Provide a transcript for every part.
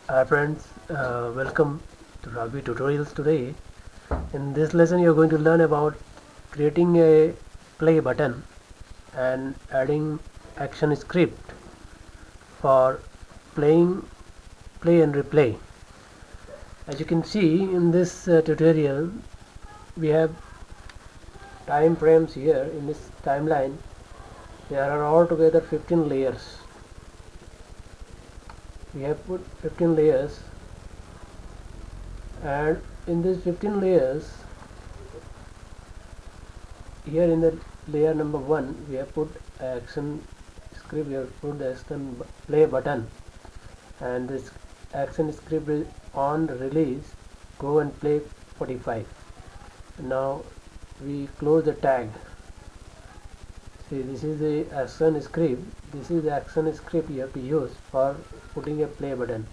Hi friends, welcome to Rugby Tutorials today. In this lesson you are going to learn about creating a play button and adding action script for playing play and replay. As you can see in this tutorial we have time frames here in this timeline. There are altogether 15 layers. We have put 15 layers, and in these 15 layers, here in the layer number 1 we have put action script. We have put the action play button, and this action script is on release go and play 45. Now we close the tag. See, this is the action script. This is the action script you have to use for putting a play button.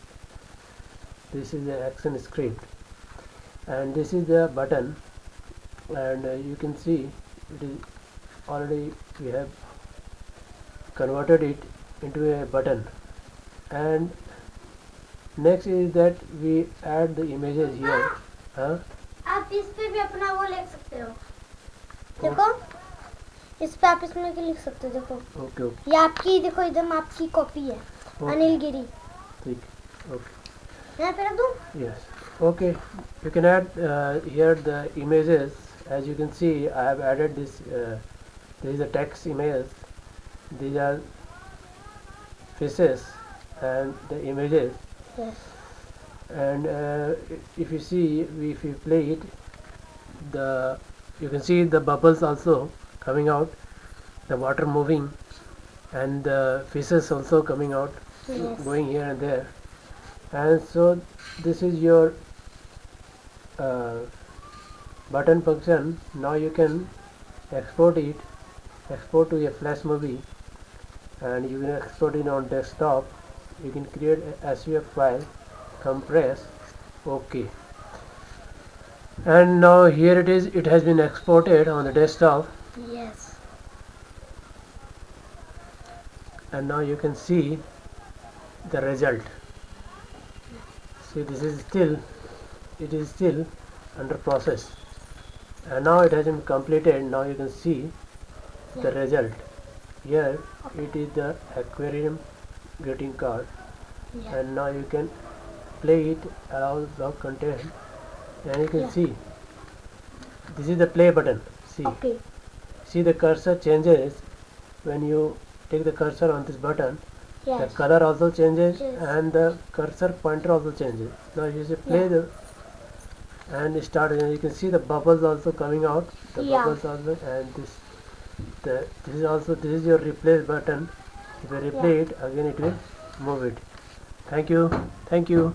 This is the action script, and this is the button, and you can see it is already we have converted it into a button. And next is that we add the images here. आप इस पे भी अपना वो लिख सकते हो, देखो इस पे आप इसमें लिख सकते हो, देखो ओके ये आपकी, देखो एकदम आपकी कॉपी है, अनिल गिरी। ठीक, ओके, मैं फिर दूं? yes, okay, you can add here the images. As you can see, I have added this. This is a text images. These are faces and the images. Yes. And if you see, if you play it, you can see the bubbles also coming out, the water moving, and the fishes also coming out, Yes. going here and there. And so this is your button function. Now you can export it, export to a flash movie, and you can export it on desktop. You can create a SVF file, compress, OK. And now here it is, it has been exported on the desktop. Yes. And now you can see the result. See, this is still, it is still under process, and now it has been completed. Now you can see the result. Here it is the aquarium greeting card, and now you can play it, allow log content, and you can see this is the play button. See, Okay. see the cursor changes when you take the cursor on this button. Yes. The color also changes, Yes. and the cursor pointer also changes. Now you just play the and start, and you can see the bubbles also coming out. The bubbles also, and this is also, this is your replace button. If you replay it again, it will move it. Thank you. Thank you.